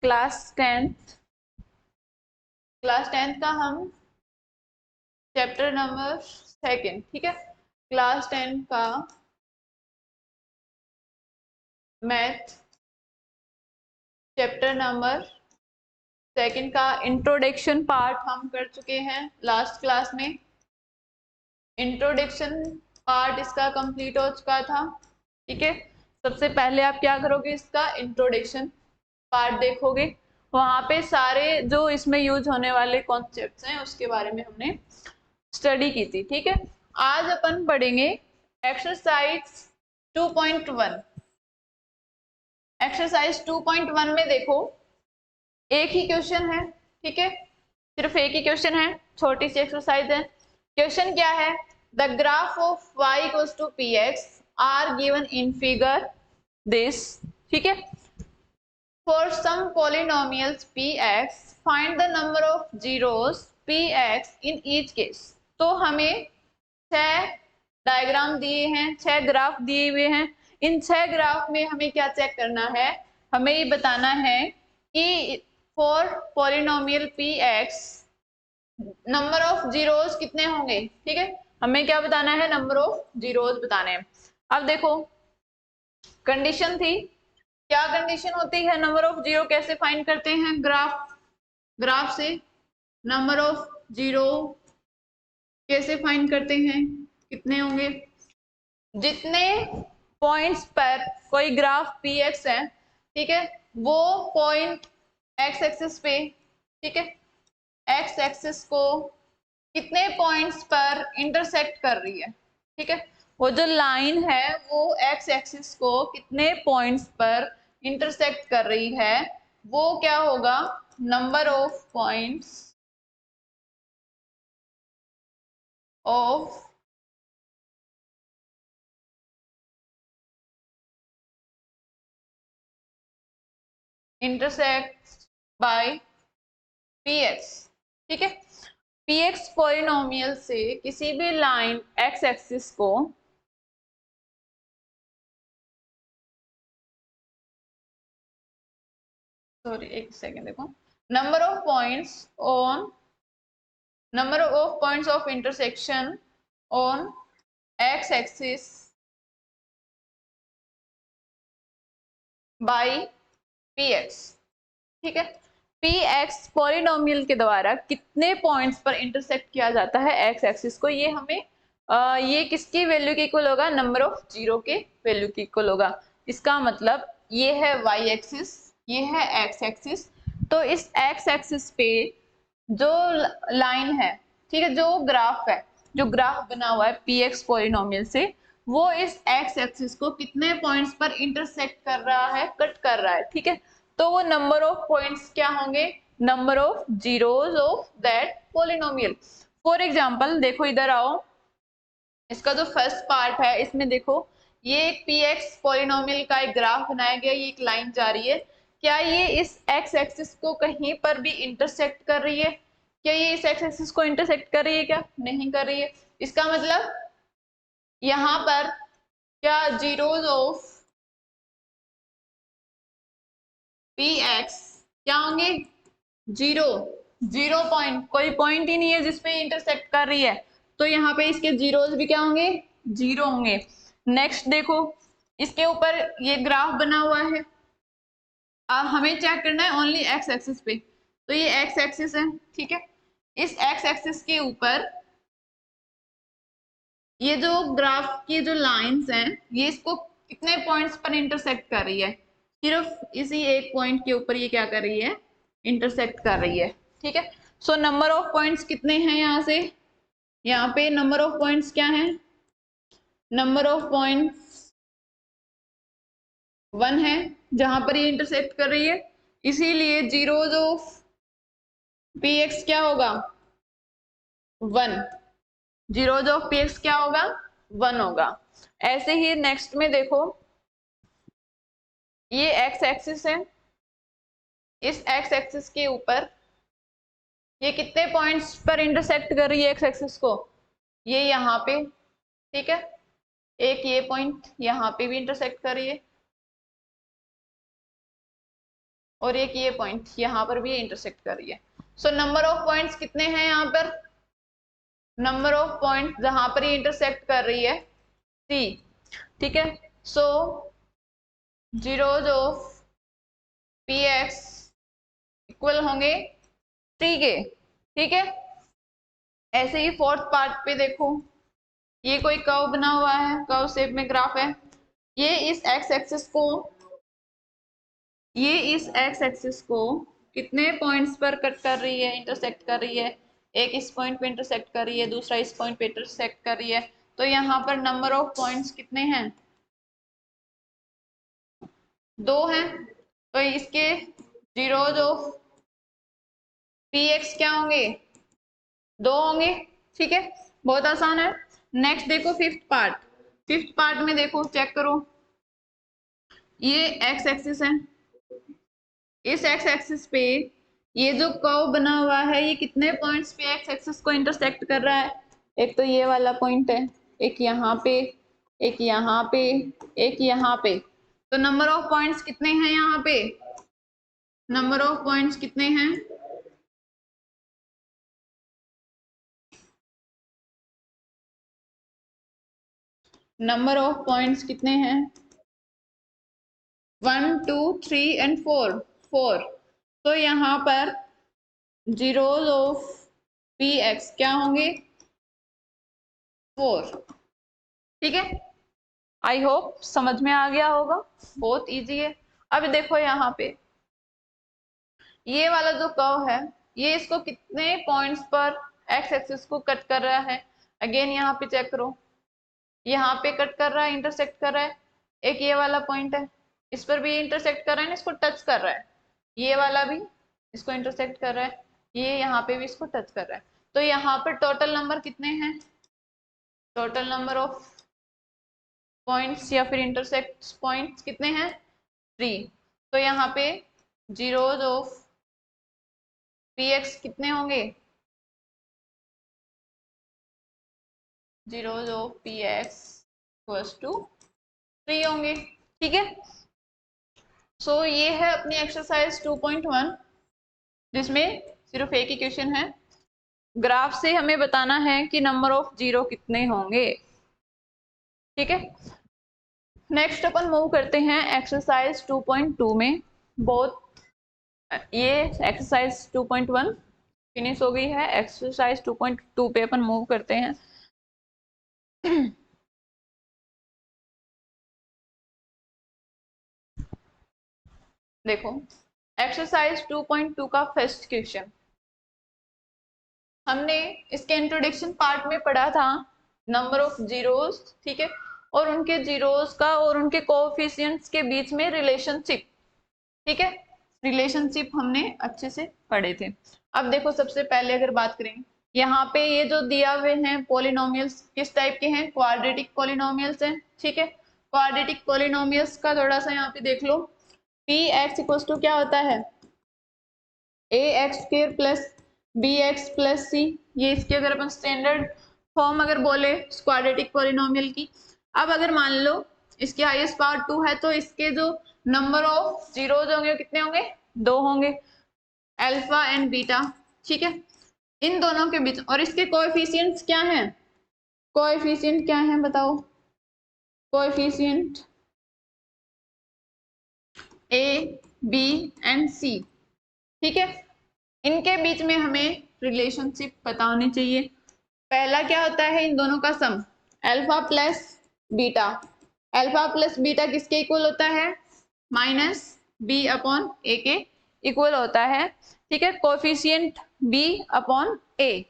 Class tenth का हम chapter number 2, ठीक है, क्लास 10 का मैथ चैप्टर नंबर 2 का इंट्रोडक्शन पार्ट हम कर चुके हैं लास्ट क्लास में। इंट्रोडक्शन पार्ट इसका कंप्लीट हो चुका था, ठीक है। सबसे पहले आप क्या करोगे, इसका इंट्रोडक्शन पार्ट देखोगे, वहां पे सारे जो इसमें यूज होने वाले कॉन्सेप्ट्स हैं उसके बारे में हमने स्टडी की थी, ठीक है। आज अपन पढ़ेंगे एक्सरसाइज 2.1। एक्सरसाइज 2.1 में देखो एक ही क्वेश्चन है, ठीक है, सिर्फ एक ही क्वेश्चन है, छोटी सी एक्सरसाइज है। क्वेश्चन क्या है, the graph of y equals to px are given in figure this, ठीक है। For some polynomials px find the number of zeros px in each case. तो हमें 6 डायग्राम दिए हैं, 6 ग्राफ दिए हुए हैं। इन 6 ग्राफ में हमें क्या चेक करना है, हमें ये बताना है कि for polynomial px number of zeros कितने होंगे, ठीक है। हमें क्या बताना है, नंबर ऑफ जीरोस बताने हैं। अब देखो कंडीशन थी, क्या कंडीशन होती है, नंबर ऑफ जीरो कैसे फाइंड करते हैं, ग्राफ से नंबर ऑफ जीरो कैसे फाइंड करते हैं, कितने होंगे, जितने पॉइंट्स पर कोई ग्राफ px है, ठीक है, वो पॉइंट x एक्सिस पे, ठीक है, x एक्सिस को कितने पॉइंट्स पर इंटरसेक्ट कर रही है, ठीक है, वो जो लाइन है वो x एक्सिस को कितने पॉइंट्स पर इंटरसेक्ट कर रही है, वो क्या होगा, number of points of intersect by px, ठीक है। px पॉलिनोमियल से किसी भी लाइन x एक्सिस को सॉरी एक सेकेंड देखो, number of points of intersection on x axis by px, ठीक है। px पॉलिनोमियल के द्वारा कितने पॉइंट्स पर इंटरसेक्ट किया जाता है x एक्सिस को, ये हमें ये किसकी वैल्यू के इक्वल होगा, नंबर ऑफ जीरो के वैल्यू के इक्वल होगा। इसका मतलब ये है y एक्सिस, ये है x एक्सिस, तो इस x एक्सिस पे जो लाइन है, ठीक है, जो ग्राफ है, जो ग्राफ बना हुआ है px पॉलिनोमियल से, वो इस x एक्सिस को कितने पॉइंट्स पर इंटरसेक्ट कर रहा है, कट कर रहा है, ठीक है। तो वो नंबर ऑफ पॉइंट्स क्या होंगे, number of zeros of that polynomial. For example देखो इधर आओ, इसका जो फर्स्ट पार्ट है इसमें देखो, ये एक px पॉलिनोमियल का एक ग्राफ बनाया गया, ये एक लाइन जा रही है, क्या ये इस x एक्सिस को कहीं पर भी इंटरसेक्ट कर रही है, क्या ये इस x एक्सिस को इंटरसेक्ट कर रही है, क्या नहीं कर रही है। इसका मतलब यहाँ पर क्या जीरोस ऑफ px क्या होंगे, जीरो, जीरो पॉइंट, कोई पॉइंट ही नहीं है जिसपे इंटरसेक्ट कर रही है, तो यहाँ पे इसके जीरोस भी क्या होंगे, जीरो होंगे। नेक्स्ट देखो, इसके ऊपर ये ग्राफ बना हुआ है, हमें चेक करना है ओनली एक्स एक्सिस पे, तो ये एक्स एक्सिस है, ठीक है। इस एक्स एक्सिस के ऊपर ये जो ग्राफ की जो लाइंस हैं, ये इसको कितने पॉइंट्स पर इंटरसेक्ट कर रही है, सिर्फ इसी एक पॉइंट के ऊपर ये क्या कर रही है, इंटरसेक्ट कर रही है, ठीक है। सो नंबर ऑफ पॉइंट्स कितने हैं, यहाँ से यहाँ पे नंबर ऑफ पॉइंट्स क्या है, नंबर ऑफ पॉइंट्स 1 है जहां पर ये इंटरसेक्ट कर रही है, इसीलिए जीरोस ऑफ px क्या होगा, 1, जीरोस ऑफ px क्या होगा, 1 होगा। ऐसे ही नेक्स्ट में देखो, ये x एक्सिस है, इस x एक्सिस के ऊपर ये कितने पॉइंट्स पर इंटरसेक्ट कर रही है x एक्सिस को, ये यहाँ पे, ठीक है, एक ये पॉइंट यहाँ पे भी इंटरसेक्ट कर रही है, और एक ये पॉइंट यहाँ पर भी ये इंटरसेक्ट कर रही है। सो नंबर ऑफ पॉइंट्स कितने हैं यहाँ पर, नंबर ऑफ पॉइंट जहां पर ये इंटरसेक्ट कर रही है 3, ठीक है। So zeros of P x equal होंगे 3 के, ठीक है। ऐसे ही फोर्थ पार्ट पे देखो, ये कोई कर्व बना हुआ है, कर्व शेप में ग्राफ है, ये इस एक्स एक्सिस को कितने पॉइंट्स पर कट कर रही है, इंटरसेक्ट कर रही है, एक इस पॉइंट पे इंटरसेक्ट कर रही है, दूसरा इस पॉइंट पे इंटरसेक्ट कर रही है। तो यहाँ पर नंबर ऑफ पॉइंट्स कितने हैं, 2 हैं। तो इसके जीरोज ऑफ पी एक्स क्या होंगे, 2 होंगे, ठीक है। बहुत आसान है। नेक्स्ट देखो फिफ्थ पार्ट में देखो, चेक करो, ये एक्स एक्सिस है, इस एक्स एक्सिस पे ये जो कर्व बना हुआ है ये कितने पॉइंट्स पे एक्स एक्सिस को इंटरसेक्ट कर रहा है, एक तो ये वाला पॉइंट है, एक यहाँ पे, एक यहाँ पे, एक यहाँ पे। तो नंबर ऑफ पॉइंट्स कितने हैं यहाँ पे, नंबर ऑफ पॉइंट्स कितने हैं, नंबर ऑफ पॉइंट्स कितने हैं, 1 2 3 एंड 4। तो यहाँ पर जीरोज ऑफ पी एक्स क्या होंगे, 4, ठीक है। आई होप समझ में आ गया होगा, बहुत इजी है। अब देखो यहाँ पे ये वाला जो कर्व है ये इसको कितने पॉइंट्स पर एक्स एक्सिस को कट कर रहा है, अगेन यहाँ पे चेक करो, यहाँ पे कट कर रहा है, इंटरसेक्ट कर रहा है, एक ये वाला पॉइंट है, इस पर भी इंटरसेक्ट कर रहा है, इसको टच कर रहा है, ये वाला भी इसको इंटरसेक्ट कर रहा है, ये यहाँ पे भी इसको टच कर रहा है। तो यहाँ पर टोटल नंबर कितने हैं, टोटल नंबर ऑफ पॉइंट्स या फिर इंटरसेक्ट पॉइंट्स कितने हैं, 3। तो यहाँ पे जीरोज ऑफ पी एक्स कितने होंगे, zeros of P X equals to 3 होंगे, ठीक है। सो ये है अपनी एक्सरसाइज 2.1 जिसमें सिर्फ एक ही क्वेश्चन है, ग्राफ से हमें बताना है कि नंबर ऑफ जीरो कितने होंगे, ठीक है। नेक्स्ट अपन मूव करते हैं एक्सरसाइज 2.2 में। बहुत ये एक्सरसाइज 2.1 फिनिश हो गई है, एक्सरसाइज 2.2 पे अपन मूव करते हैं। देखो एक्सरसाइज 2.2 का फर्स्ट क्वेश्चन हमने इसके इंट्रोडक्शन पार्ट में पढ़ा था, नंबर ऑफ जीरोस, ठीक है, और उनके जीरोस का और उनके कोएफिशिएंट्स के बीच में रिलेशनशिप, ठीक है, रिलेशनशिप हमने अच्छे से पढ़े थे। अब देखो सबसे पहले अगर बात करें, यहाँ पे ये जो दिया हुए हैं पॉलिनोमियल्स किस टाइप के हैं, क्वाड्रेटिक पॉलिनोमियल्स हैं, ठीक है। क्वाड्रेटिक पॉलिनोमियल्स का थोड़ा सा यहाँ पे देख लो, पी एक्स इक्वल टू क्या होता है, a x square plus b x plus c, ये इसकी अगर अपन स्टैंडर्ड फॉर्म अगर बोले क्वाड्रेटिक पॉलिनोमियल की। अब अगर मान लो इसकी हाईएस्ट पावर 2 है तो इसके जो नंबर ऑफ जीरोज होंगे कितने होंगे, 2 होंगे, अल्फा एंड बीटा, ठीक है, इन दोनों के बीच। और इसके कोएफिशिएंट्स क्या हैं, कोएफिशिएंट क्या हैं बताओ, कोएफिशिएंट ए बी एंड सी, ठीक है, इनके बीच में हमें रिलेशनशिप पता होनी चाहिए। पहला क्या होता है, इन दोनों का sum alpha plus beta, alpha plus beta किसके इक्वल होता है, माइनस बी अपॉन ए के इक्वल होता है, ठीक है। कोएफिशिएंट बी अपॉन ए,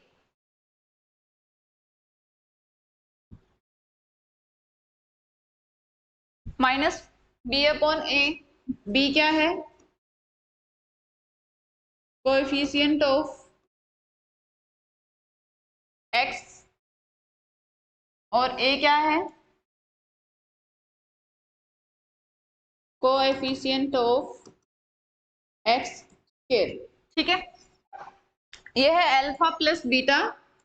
माइनस बी अपॉन ए, बी क्या है, कोएफिशिएंट ऑफ एक्स, और ए क्या है, कोएफिशिएंट ऑफ एक्स स्क्वायर, ठीक है। यह है अल्फा प्लस बीटा,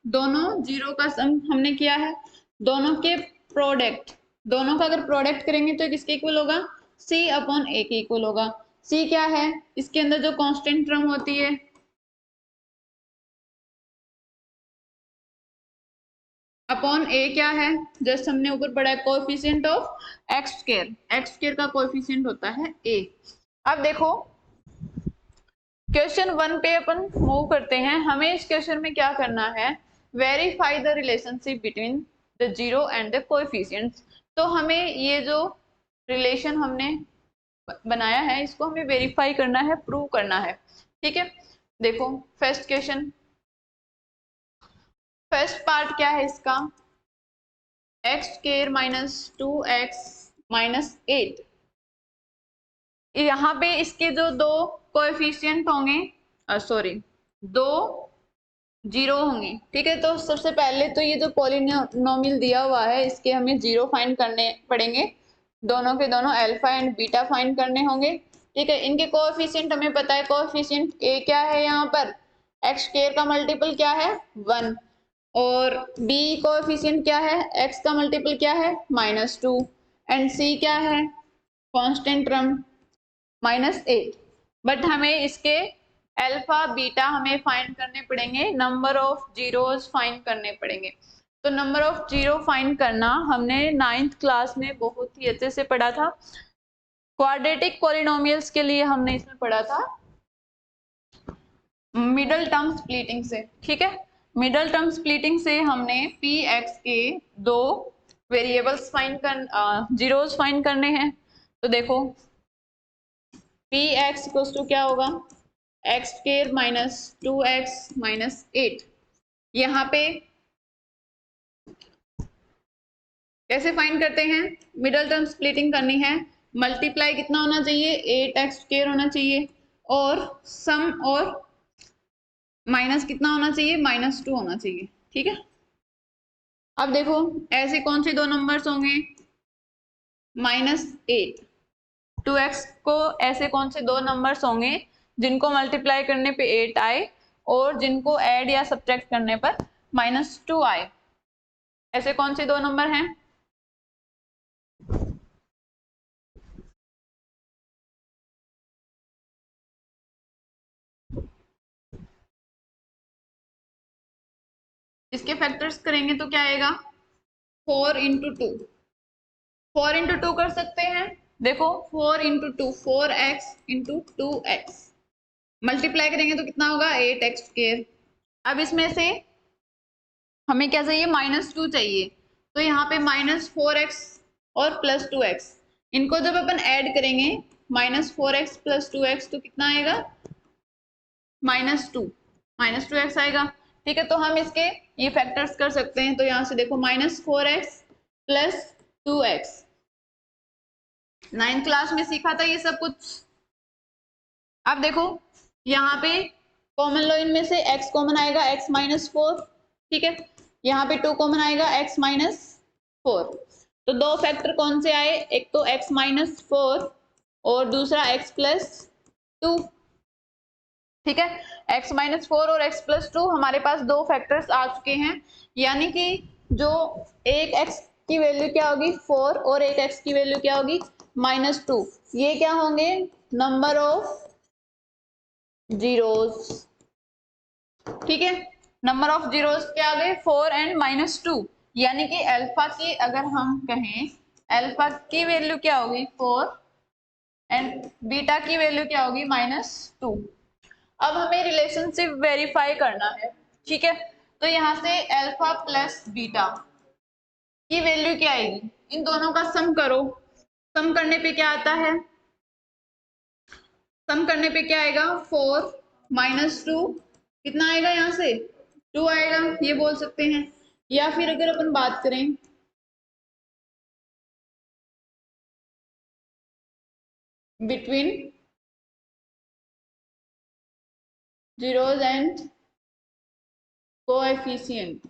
दोनों जीरो का सम हमने किया है, दोनों के प्रोडक्ट, दोनों का अगर प्रोडक्ट करेंगे तो किसके इक्वल होगा, सी अपॉन ए के इक्वल होगा। सी क्या है, इसके अंदर जो कांस्टेंट टर्म होती है अपॉन ए क्या है, जस्ट हमने ऊपर पढ़ा है कोएफिशिएंट ऑफ एक्स स्क्वायर का कोएफिशिएंट होता है ए। अब देखो क्वेश्चन 1 पे अपन मूव करते हैं। हमें इस क्वेश्चन में क्या करना है, verify the relationship between the zero and the coefficients. तो हमें ये जो रिलेशन हमने बनाया है इसको हमें वेरीफाई करना है, प्रूव करना है। ठीक है, देखो फर्स्ट क्वेश्चन, फर्स्ट पार्ट क्या है इसका, x square minus 2x minus 8। यहाँ पे इसके जो दो कोएफिशिएंट होंगे, सॉरी दो जीरो होंगे। ठीक है, तो सबसे पहले तो ये जो पॉलिनोमियल दिया हुआ है इसके हमें जीरो फाइंड करने पड़ेंगे, दोनों के दोनों अल्फा एंड बीटा फाइंड करने होंगे। ठीक है, इनके कोएफिशिएंट हमें पता है, कोएफिशिएंट ए क्या है, यहाँ पर एक्स स्क्वायर का मल्टीपल क्या है 1, और बी कोएफिशिएंट क्या है, एक्स का मल्टीपल क्या है -2, एंड सी क्या है कांस्टेंट टर्म -8। बट हमें इसके अल्फा बीटा हमें फाइंड करने पड़ेंगे, नंबर ऑफ जीरोस फाइंड करने पड़ेंगे। तो नंबर ऑफ जीरो फाइंड करना हमने 9th क्लास में बहुत ही अच्छे से पढ़ा था। क्वाड्रेटिक पॉलिनोमियल्स के लिए हमने इसमें पढ़ा था मिडल टर्म स्प्लिटिंग से। ठीक है, मिडल टर्म स्प्लिटिंग से हमने पी एक्स के दो वेरिएबल्स फाइंड कर जीरोस फाइंड करने हैं। तो देखो पी एक्स इक्वल्स टू क्या होगा, x square minus 2x minus 8। यहाँ पे कैसे फाइंड करते हैं, मिडल टर्म स्प्लिटिंग करनी है, मल्टीप्लाई कितना होना चाहिए 8x स्क्वायर होना चाहिए, और सम और माइनस कितना होना चाहिए -2 होना चाहिए। ठीक है, अब देखो ऐसे कौन से दो नंबर्स होंगे, -8 2x को ऐसे कौन से दो नंबर्स होंगे जिनको मल्टीप्लाई करने पे 8 आए और जिनको ऐड या सब्ट्रैक्ट करने पर -2 आए, ऐसे कौन से दो नंबर हैं, इसके फैक्टर्स करेंगे तो क्या आएगा 4 इंटू 2, 4 इंटू 2 कर सकते हैं। देखो 4 into 2 4x into 2x, multiply करेंगे तो कितना होगा 8x स्क्वायर। अब इसमें से हमें क्या चाहिए -2 चाहिए, तो यहाँ पे -4x और +2x, इनको जब अपन ऐड करेंगे -4x + 2x तो कितना आएगा -2x आएगा। ठीक है, तो हम इसके ये फैक्टर्स कर सकते हैं। तो यहाँ से देखो -4x + 2x, 9th क्लास में सीखा था ये सब कुछ। अब देखो यहाँ पे कॉमन लो, इनमें से x कॉमन आएगा x -4। ठीक है, यहाँ पे 2 कॉमन आएगा x -4। तो दो फैक्टर कौन से आए, एक तो x -4 और दूसरा x + 2। ठीक है, x -4 और x + 2 हमारे पास दो फैक्टर्स आ चुके हैं, यानी कि जो एक x की वैल्यू क्या होगी 4 और एक x की वैल्यू क्या होगी -2, ये क्या होंगे नंबर ऑफ जीरोस। ठीक है, नंबर ऑफ जीरोस क्या आ गए 4 एंड -2, यानी कि अल्फा की अगर हम कहें अल्फा की वैल्यू क्या होगी 4 एंड बीटा की वैल्यू क्या होगी -2। अब हमें रिलेशनशिप वेरीफाई करना है। ठीक है, तो यहाँ से अल्फा प्लस बीटा की वैल्यू क्या आएगी, इन दोनों का सम करो, सम करने पे क्या आता है, सम करने पे क्या आएगा 4 -2 कितना आएगा, यहाँ से 2 आएगा, ये बोल सकते हैं। या फिर अगर अपन बात करें बिटवीन जीरोस एंड कोएफिशिएंट।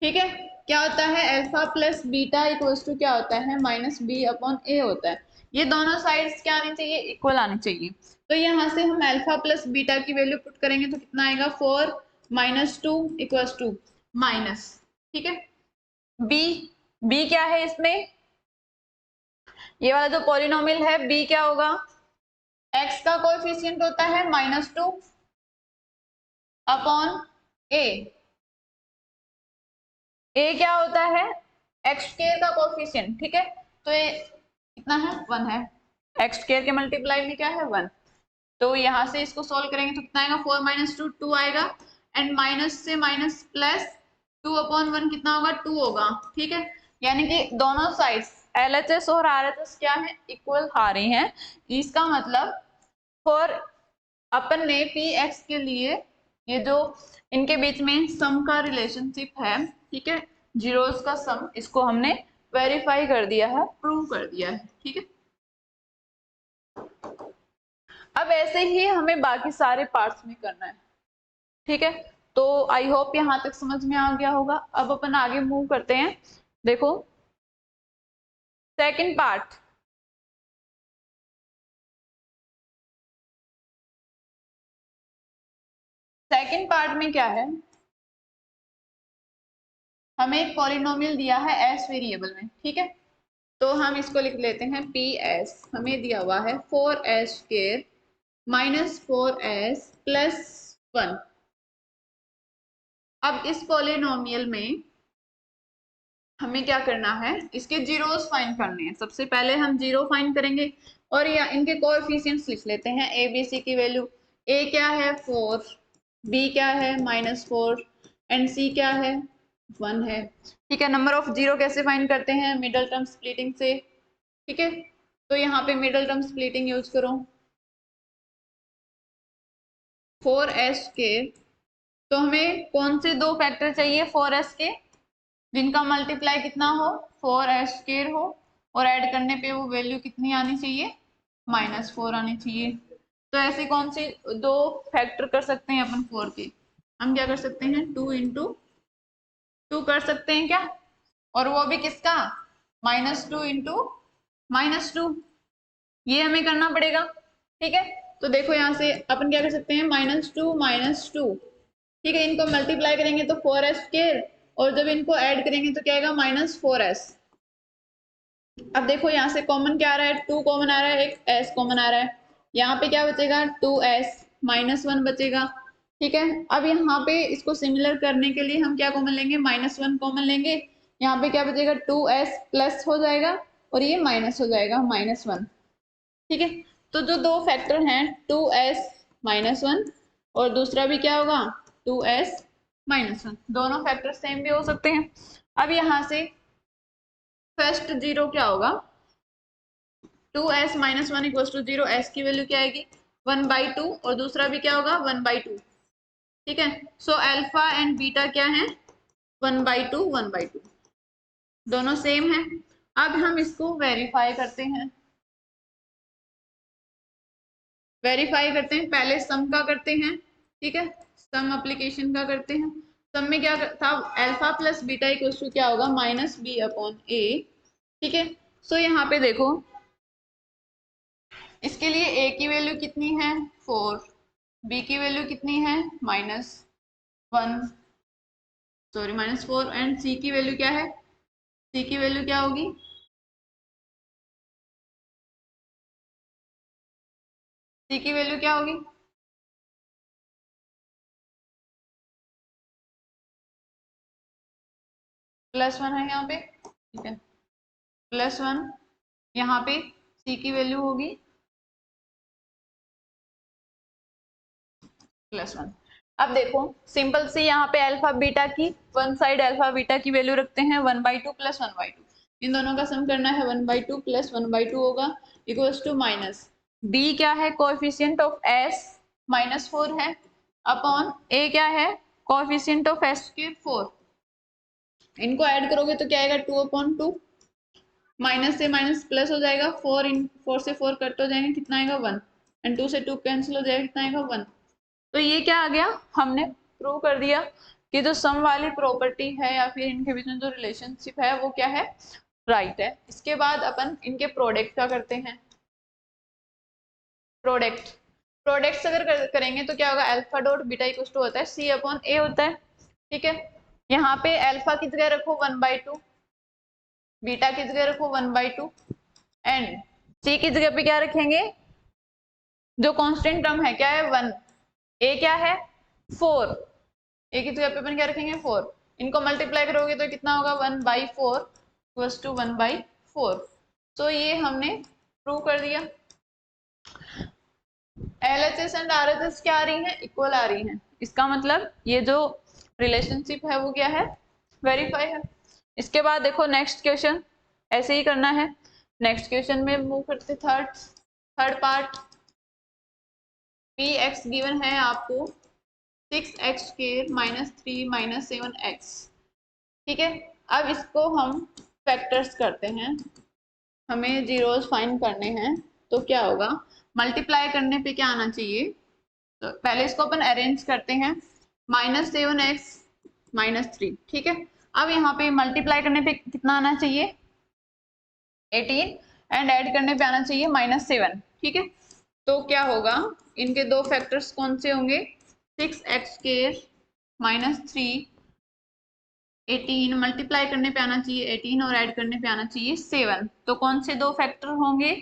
ठीक है, क्या होता है alpha plus beta equals to क्या होता है -b/a होता है। ये दोनों साइड्स क्या आनी चाहिए, इक्वल आनी चाहिए। तो यहाँ से हम अल्फा प्लस बीटा की वैल्यू पुट करेंगे तो कितना आएगा 4 -2 इक्वल्स टू माइनस। ठीक है, b क्या है इसमें, ये वाला जो पॉलिनोमियल है b क्या होगा, x का कोएफिशिएंट होता है -2 अपॉन a, a क्या होता है एक्स स्क्वायर का कोएफिशिएंट, ठीक है। तो ये कितना है 1 है, एक्स स्क्वायर के मल्टीप्लाई में क्या है 1। तो यहाँ से इसको सोल्व करेंगे तो कितना आएगा 4 - 2 2 आएगा, एंड माइनस से माइनस प्लस 2 अपॉन 1 कितना होगा 2 होगा, ठीक है। यानी कि दोनों साइड्स LHS और RHS क्या है इक्वल आ रही हैं। इसका मतलब फॉर अपन ने PX के लिए ये जो इनके बीच में सम का रिलेशनशिप है, ठीक है, जीरोस का सम, इसको हमने वेरीफाई कर दिया है, प्रूव कर दिया है, ठीक है। अब ऐसे ही हमें बाकी सारे पार्ट्स में करना है, ठीक है। तो आई होप यहाँ तक समझ में आ गया होगा। अब अपन आगे मूव करते हैं। देखो सेकंड पार्ट, सेकंड पार्ट में क्या है, हमें एक पॉलिनोमियल दिया है एस वेरिएबल में, ठीक है। तो हम इसको लिख लेते हैं पी एस, हमें दिया हुआ है 4s square minus 4s plus 1। अब इस पॉलिनोमियल में हमें क्या करना है, इसके जीरोस फाइंड करने हैं। सबसे पहले हम जीरो फाइंड करेंगे और या इनके कोएफिशिएंट्स लिख लेते हैं। ए बी सी की वैल्यू, ए क्या है 4, बी क्या है -4 एंड सी क्या है 1 है, ठीक है। नंबर ऑफ जीरो कैसे फाइंड करते हैं, मिडल टर्म स्प्लिटिंग से, ठीक है। तो यहाँ पे मिडल टर्म स्प्लिटिंग यूज करो, 4s के, तो हमें कौन से दो फैक्टर चाहिए 4s के, जिनका मल्टीप्लाई कितना हो 4s स्क्वायर हो, और ऐड करने पे वो वैल्यू कितनी आनी चाहिए -4 आनी चाहिए। तो ऐसे कौन से दो फैक्टर कर सकते हैं अपन 4 के, हम क्या कर सकते हैं 2 × 2 कर सकते हैं क्या, और वो भी किसका -2 × -2, ये हमें करना पड़ेगा, ठीक है। तो देखो यहाँ से अपन क्या कर सकते हैं -2 -2, ठीक है। इनको मल्टीप्लाई करेंगे तो 4s स्क्वायर, और जब इनको ऐड करेंगे तो क्या आएगा -4s। अब देखो यहाँ से कॉमन क्या आ रहा है, 2 कॉमन आ रहा है, एक s कॉमन आ रहा है, यहाँ पे क्या बचेगा 2s -1 बचेगा, ठीक है। अब यहाँ पे इसको सिमिलर करने के लिए हम क्या कॉमन लेंगे -1 कॉमन लेंगे, यहाँ पे क्या बचेगा 2s प्लस हो जाएगा और ये माइनस हो जाएगा -1, ठीक है। तो जो दो फैक्टर हैं 2s -1 और दूसरा भी क्या होगा 2s -1, दोनों फैक्टर सेम भी हो सकते हैं। अब यहाँ से फर्स्ट जीरो क्या होगा, 2s -1 = 0, s की वैल्यू क्या आएगी 1/2, और दूसरा भी क्या होगा 1/2, ठीक है। सो अल्फा एंड बीटा क्या है 1/2 1/2, दोनों सेम है। अब हम इसको वेरीफाई करते हैं, वेरीफाई करते हैं, पहले सम का करते हैं, ठीक है, सम एप्लीकेशन का करते हैं। सम में क्या था, अल्फा प्लस बीटा इक्वल क्या होगा -b/a, ठीक है। सो यहाँ पे देखो इसके लिए a की वैल्यू कितनी है 4, b की वैल्यू कितनी है -1 सॉरी -4, एंड c की वैल्यू क्या है, c की वैल्यू क्या होगी c की वैल्यू क्या होगी +1 है यहाँ पे, ठीक है, +1, यहाँ पे c की वैल्यू होगी +1। अब देखो सिंपल सी यहाँ पे अल्फा बीटा की, वन साइड अल्फा बीटा की वैल्यू रखते हैं 1/2 + 1/2, इन दोनों का सम करना है 1/2 + 1/2 होगा इक्वल्स टू माइनस, b क्या है कोएफिशिएंट ऑफ s -4 है, अपॉन a क्या है कोएफिशिएंट ऑफ s के 4, इनको ऐड करोगे तो क्या आएगा 2/2, माइनस से माइनस प्लस हो जाएगा, 4 से 4 कट हो जाएंगे, कितना आएगा 1, एंड 2 से 2 कैंसिल हो जाएगा, कितना आएगा 1। तो ये क्या आ गया, हमने प्रूव कर दिया कि जो सम वाली प्रॉपर्टी है या फिर इनके बीच में जो रिलेशनशिप है वो क्या है राइट है। इसके बाद अपन इनके प्रोडक्ट का करते हैं, प्रोडक्ट्स अगर करेंगे तो क्या होगा alpha dot beta equal to होता है c/a होता है, ठीक है। यहाँ पे अल्फा की जगह रखो 1/2, बीटा की जगह रखो 1/2, एंड सी की जगह पे क्या रखेंगे, जो कांस्टेंट टर्म है क्या है 1, ए क्या है 4, ए की जगह पे अपन क्या रखेंगे 4, इनको मल्टीप्लाई करोगे तो कितना होगा 1/4 इक्वल्स टू 1/4। तो ये हमने प्रूव कर दिया। LHS एंड RHS क्या आ रही हैं, इक्वल आ रही हैं, इसका मतलब ये जो रिलेशनशिप है वो क्या है, वेरीफाई है। इसके बाद देखो नेक्स्ट क्वेश्चन ऐसे ही करना है। नेक्स्ट क्वेश्चन में मूव करते third part. P x given है आपको 6x² -3 -7x, ठीक है। अब इसको हम फैक्टर्स करते हैं, हमें जीरोस फाइंड करने हैं। तो क्या होगा, मल्टीप्लाई करने पे क्या आना चाहिए, तो पहले इसको अपन अरेंज करते हैं, -7x -3, ठीक है। अब यहाँ पे मल्टीप्लाई करने पे कितना आना चाहिए 18, एंड ऐड करने पे आना चाहिए -7, ठीक है। तो क्या होगा, इनके दो फैक्टर्स कौन से होंगे, 6x² -3, 18 मल्टीप्लाई करने पे आना चाहिए 18 और ऐड करने पे आना चाहिए 7। तो कौन से दो फैक्टर होंगे,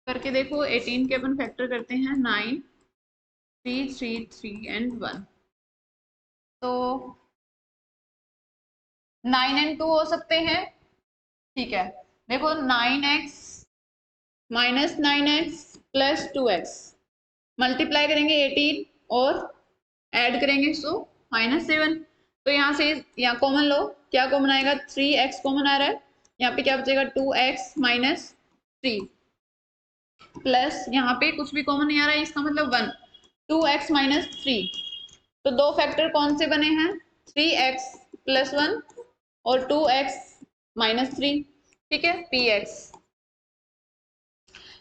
करके देखो। 18 के अपन फैक्टर करते हैं 9, 3, 3, 3 एंड 1। तो 9 एंड 2 हो सकते हैं, ठीक है। देखो 9x -9x plus 2x multiply करेंगे 18 और ऐड करेंगे सो -7। तो यहाँ से यहाँ कॉमन लो, क्या कॉमन आएगा 3x कॉमन आ रहा है, यहाँ पे क्या बचेगा 2x -3 प्लस यहाँ पे कुछ भी कॉमन नहीं आ रहा है, इसका मतलब 1, 2x -3। तो दो फैक्टर कौन से बने हैं, 3x + 1 और 2x -3, ठीक है। px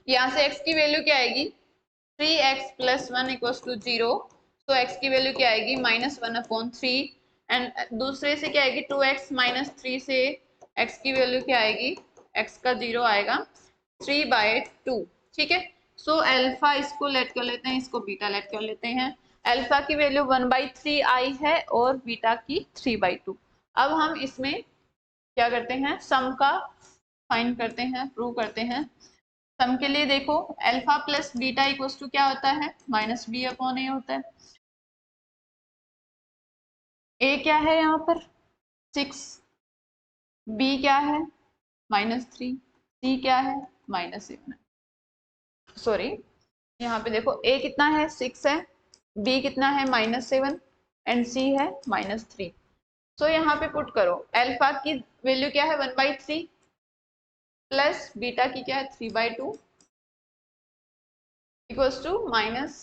यहाँ से x की वैल्यू क्या आएगी, 3x + 1 = 0, तो x की वैल्यू क्या आएगी -1/3, एंड दूसरे से क्या आएगी 2x -3 से x की वैल्यू क्या आएगी, x का 0 आएगा 3/2, ठीक है। सो अल्फा इसको लेट कर लेते हैं, इसको बीटा लेट कर लेते हैं। अल्फा की वैल्यू 1/3 आई है और बीटा की 3/2। अब हम इसमें क्या करते हैं, सम का फाइंड करते हैं, प्रूव करते हैं। सम के लिए देखो alpha plus beta equals to क्या होता है, -b/a होता है। a क्या है यहाँ पर 6, b क्या है -3, c क्या है -7, सॉरी यहाँ पे देखो a कितना है 6 है, b कितना है -7 एंड c है -3। सो यहाँ पे पुट करो, अल्फा की वैल्यू क्या है 1/3 प्लस बीटा की क्या है 3/2 इक्वल्स टू माइनस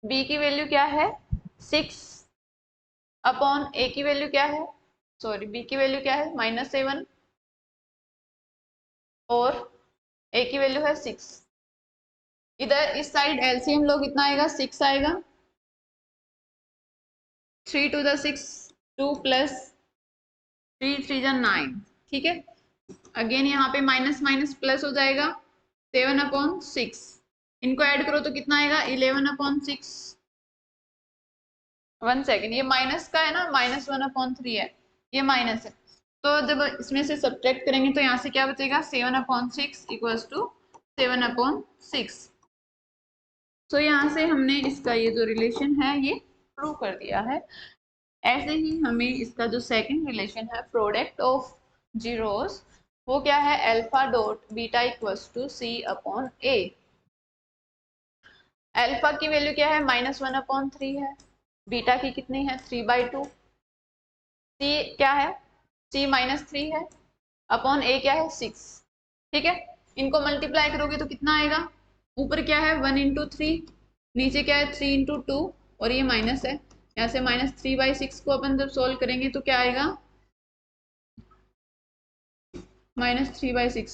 बी की वैल्यू क्या है 6 अपॉन ए की वैल्यू क्या है, सॉरी बी की वैल्यू क्या है -7 और ए की वैल्यू है 6। इधर इस साइड एलसीएम लोग कितना आएगा 6 आएगा, 3 to the 6 2 प्लस 3 3 जा 9, ठीक है। अगेन यहाँ पे माइनस माइनस प्लस हो जाएगा 7/6, इनको ऐड करो तो कितना आएगा 11/6। 1 सेकेंड, ये माइनस का है ना, -1/3 है, ये माइनस है। तो जब इसमें से सब्ट्रैक्ट करेंगे तो यहाँ से क्या बचेगा 7/6 इक्वल्स टू 7/6। तो यहाँ से हमने इसका ये जो रिलेशन है ये प्रूव कर दिया है। ऐसे ही हमें इसका जो सेकंड रिलेशन है प्रोडक्ट ऑफ जीरोस, वो क्या है alpha dot beta equals to c/a। Alpha की वैल्यू क्या है -1/3 है, बीटा की कितनी है 3/2, c क्या है c -3 है अपॉन a क्या है 6, ठीक है। इनको मल्टीप्लाई करोगे तो कितना आएगा, ऊपर क्या है 1 × 3, नीचे क्या है 3 × 2 और ये माइनस है, यहाँ से -3/6 को अपन जब सोल्व करेंगे तो क्या आएगा -3/6।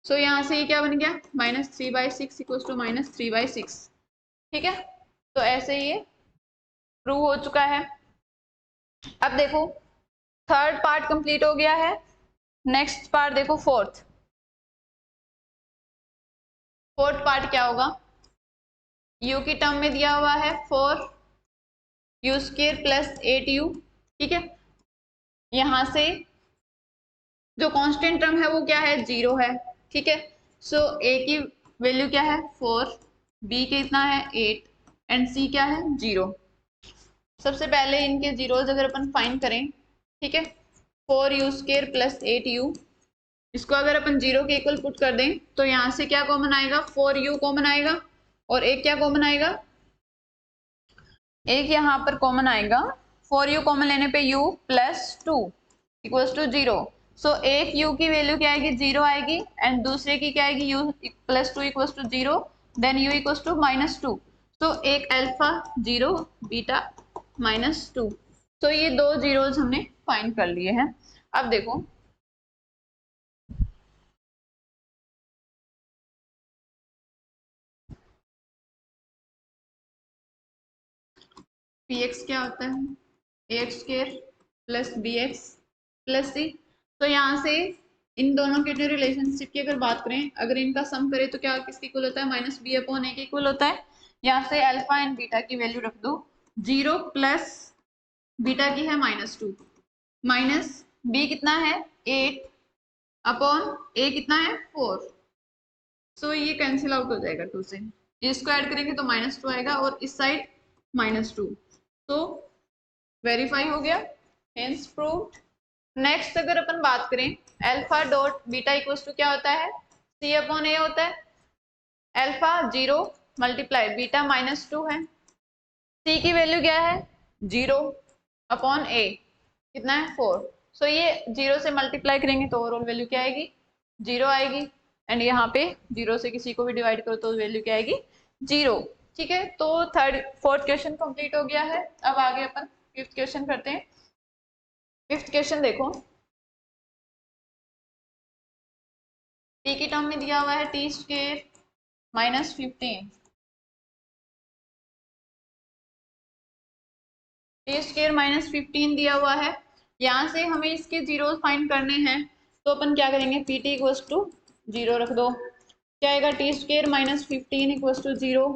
सो यहाँ से ये क्या बन गया -3/6 इक्वल्स टू -3/6, ठीक है। तो ऐसे ये प्रूव हो चुका है। अब देखो थर्ड पार्ट कंप्लीट हो गया है, नेक्स्ट पार्ट देखो फोर्थ पार्ट क्या होगा, u की टर्म में दिया हुआ है 4u² + 8u, ठीक है। यहां से जो कांस्टेंट टर्म है वो क्या है 0 है, ठीक है। सो ए की वैल्यू क्या है 4, बी के इतना है 8 एंड सी क्या है 0। सबसे पहले इनके जीरोज अगर अपन फाइंड करें, ठीक है, 4u² प्लस 8u, इसको अगर अपन 0 के इक्वल पुट कर दें तो यहाँ से क्या कॉमन आएगा 4u कॉमन आएगा और एक क्या कॉमन आएगा, एक यहाँ पर कॉमन आएगा 4u कॉमन लेने पे u प्लस 2 इक्वल्स टू 0। सो एक u की वैल्यू क्या आएगी 0 आएगी एंड दूसरे की क्या आएगी u plus 2 equals to 0 then u equals to -2। तो एक अल्फा 0 बीटा -2। तो ये दो जीरोज हमने फाइंड कर लिए हैं। अब देखो px क्या होता है ax² plus bx plus c। तो यहाँ से इन दोनों के जो रिलेशनशिप की अगर बात करें, अगर इनका सम करें तो क्या किसके इक्वल होता है -b/a के इक्वल होता है। यहाँ से अल्फा एंड बीटा की वैल्यू रख दो, 0 प्लस बीटा की है -2 माइनस b कितना है 8 अपॉन a कितना है 4। सो ये कैंसिल आउट हो जाएगा 2 से, इसको ऐड करेंगे तो -2 आएगा और इस साइड -2। तो वेरीफाई हो गया, हेंस प्रूव्ड। नेक्स्ट अगर अपन बात करें alpha dot beta equals to क्या होता है c/a होता है। अल्फा 0 मल्टीप्लाई बीटा -2 है, c की वैल्यू क्या है 0 अपॉन a कितना है 4। सो ये 0 से मल्टीप्लाई करेंगे तो ओवरऑल वैल्यू क्या आएगी 0 आएगी एंड यहाँ पे 0 से किसी को भी डिवाइड करो तो वैल्यू क्या आएगी 0। ठीक है, तो फोर्थ क्वेश्चन कंप्लीट हो गया है। अब आगे अपन फिफ्थ क्वेश्चन करते हैं। फिफ्थ क्वेश्चन देखो, टी की टर्म में दिया हुआ है t² -15, t² -15 दिया हुआ है। यहाँ से हमें इसके जीरो फाइंड करने हैं तो अपन क्या करेंगे pt इक्वल्स टू 0 रख दो। क्या आएगा t² -15 equals to 0,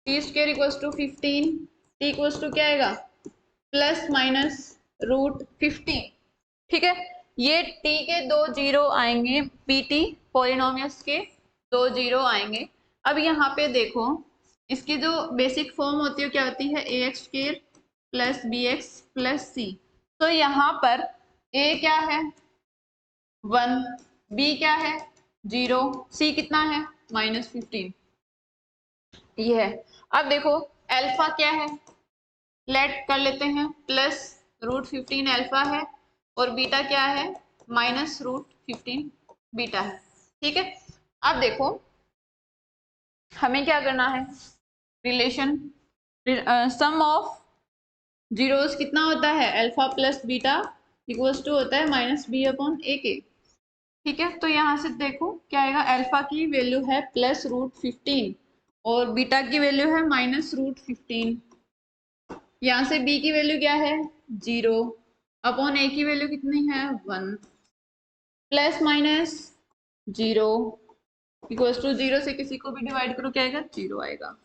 t² equals to 15, t equals to क्या आएगा प्लस माइनस √15। ठीक है, ये t के दो जीरो आएंगे, pt पॉलिनोमियल्स के दो जीरो आएंगे। अब यहाँ पे देखो इसकी जो बेसिक फॉर्म होती है क्या होती है ax² plus bx plus c। तो यहाँ पर a क्या है 1, b क्या है 0, c कितना है -15 ये है। अब देखो अल्फा क्या है, लेट कर लेते हैं प्लस √15 अल्फा है और बीटा क्या है -√15 बीटा है। ठीक है, अब देखो हमें क्या करना है, रिलेशन सम ऑफ जीरोस कितना होता है alpha plus beta equals to होता है -b/a के। ठीक है, तो यहाँ से देखो क्या आएगा, अल्फा की वैल्यू है +√15 और बीटा की वैल्यू है -√15। यहाँ से b की वैल्यू क्या है 0 अपॉन a की वैल्यू कितनी है 1 प्लस माइनस 0 इक्वल्स टू 0 से किसी को भी डिवाइड करो क्या आएगा 0 आएगा।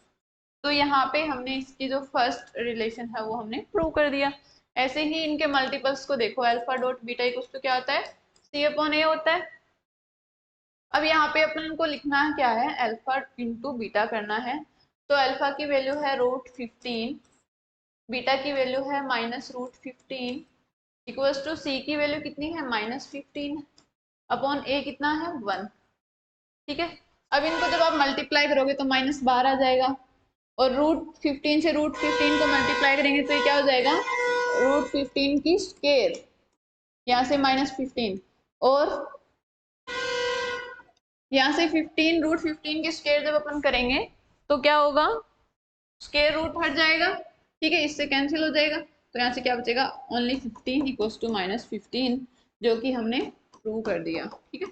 तो यहाँ पे हमने इसकी जो फर्स्ट रिलेशन है वो हमने प्रूव कर दिया। ऐसे ही इनके मल्टीपल्स को देखो, alpha dot beta equals to क्या होता है c/a होता है। अब यहाँ पे अपन को लिखना क्या है, अल्फा इंटू बीटा करना है। तो अल्फा की वैल्यू है √15, बीटा की वैल्यू है -√15 इक्वल्स टू सी की वैल्यू कितनी है -15 अपॉन a कितना है 1। ठीक है, अब इनको जब आप मल्टीप्लाई करोगे तो -12 आ जाएगा और √15 से √15 को मल्टीप्लाई करेंगे तो ये क्या हो जाएगा √15 की स्क्वायर, यहाँ से -15 और यहाँ से 15 √15 की स्क्वायर जब अपन करेंगे तो क्या होगा स्क्वायर रूट हट जाएगा। ठीक है, इससे कैंसिल हो जाएगा तो यहाँ से क्या बचेगा ओनली 15 इक्वल्स टू -15 जो कि हमने प्रूव कर दिया। ठीक है,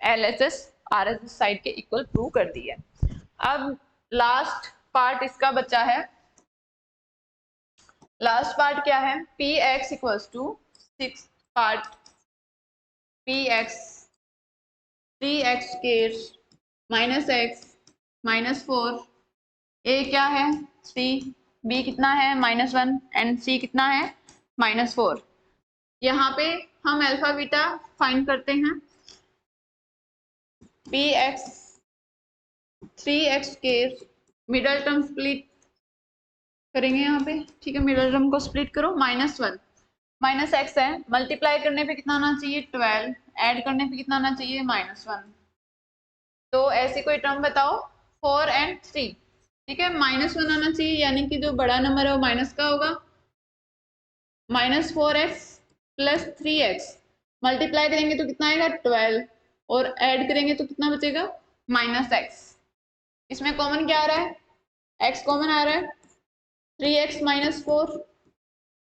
LHS RHS साइड के इक्वल प्रूव कर दिया। अब लास्ट पार्ट इसका बचा है, लास्ट पार्ट क्या है px equals to 6 part px 3x² -x -4 a क्या है c, b कितना है -1 एंड c कितना है -4। यहाँ पे हम अल्फा बीटा फाइंड करते हैं। px 3x के मिडल टर्म स्प्लिट करेंगे यहाँ पे, ठीक है। मिडल टर्म को स्प्लिट करो, -1 माइनस एक्स है, मल्टीप्लाई करने पे कितना आना चाहिए 12, ऐड करने पे कितना आना चाहिए -1। तो ऐसी कोई टर्म बताओ 4 and 3, ठीक है। -1 आना चाहिए, यानी कि जो बड़ा नंबर है वो माइनस का होगा। -4x + 3x मल्टीप्लाई करेंगे तो कितना आएगा 12, और ऐड करेंगे तो कितना बचेगा -x। इसमें कॉमन क्या आ रहा है, x कॉमन आ रहा है, 3x - 4,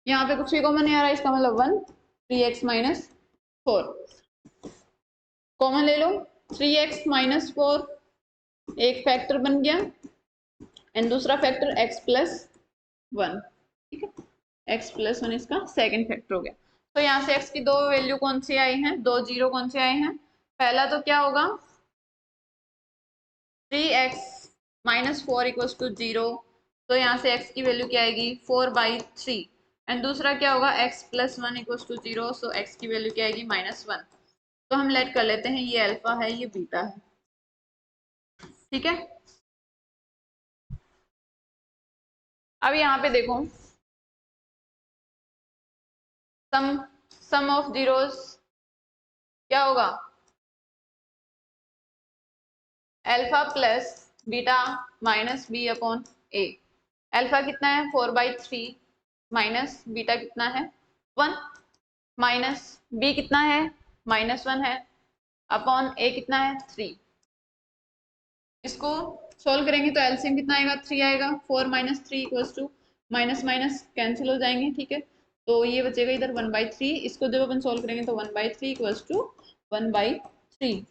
यहाँ पे कुछ भी कॉमन नहीं आ रहा है, इसका मतलब 1, 3x - 4 कॉमन ले लो। 3x - 4 एक फैक्टर बन गया, एंड दूसरा फैक्टर x + 1, ठीक है। x + 1 इसका सेकंड फैक्टर हो गया। तो यहाँ से x की दो वैल्यू कौन सी आई हैं, दो जीरो कौन से आए हैं। पहला तो क्या होगा 3x - 4 = 0, तो यहाँ से x की वैल्यू क्या आएगी 4/3, एंड दूसरा क्या होगा x + 1 = 0, सो x की वैल्यू क्या आएगी -1। तो हम लेट कर लेते हैं ये अल्फा है ये बीटा है, ठीक है। अब यहाँ पे देखो सम ऑफ जीरोस क्या होगा, alpha plus beta minus b/a। Alpha कितना है 4/3 माइनस बीटा कितना है 1, माइनस b कितना है -1 है, अपॉन a कितना है 3। इसको सोल्व करेंगे तो एलसीएम कितना आएगा 3 आएगा, 4 - 3 = माइनस माइनस कैंसिल हो जाएंगे, ठीक है। तो ये बचेगा इधर 1/3, इसको जब अपन सोल्व करेंगे तो 1/3 = 1/3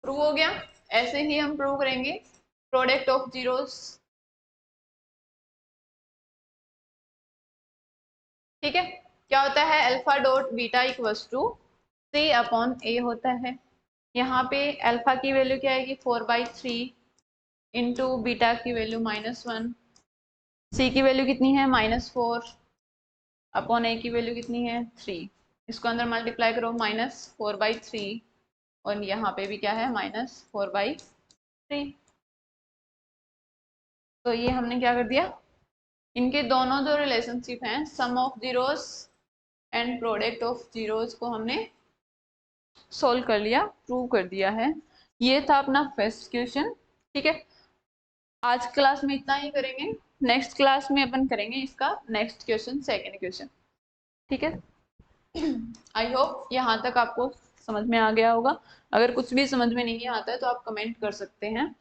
प्रूव हो गया। ऐसे ही हम प्रूव करेंगे प्रोडक्ट ऑफ जीरोस, ठीक है। क्या होता है अल्फा डॉट बीटा = c/a होता है। यहाँ पे अल्फा की वैल्यू क्या आएगी 4/3 इंटू बीटा की वैल्यू -1, सी की वैल्यू कितनी है -4 अपॉन ए की वैल्यू कितनी है 3। इसको अंदर मल्टीप्लाई करो -4/3, और यहाँ पे भी क्या है -4/3। तो ये हमने क्या कर दिया, इनके दोनों जो रिलेशनशिप हैं sum of zeros and product of zeros को हमने सोल्व कर लिया, प्रूव कर दिया है। ये था अपना फर्स्ट क्वेश्चन, ठीक है। आज क्लास में इतना ही करेंगे, नेक्स्ट क्लास में अपन करेंगे इसका नेक्स्ट क्वेश्चन, सेकंड क्वेश्चन, ठीक है। आई होप यहाँ तक आपको समझ में आ गया होगा। अगर कुछ भी समझ में नहीं आता है तो आप कमेंट कर सकते हैं।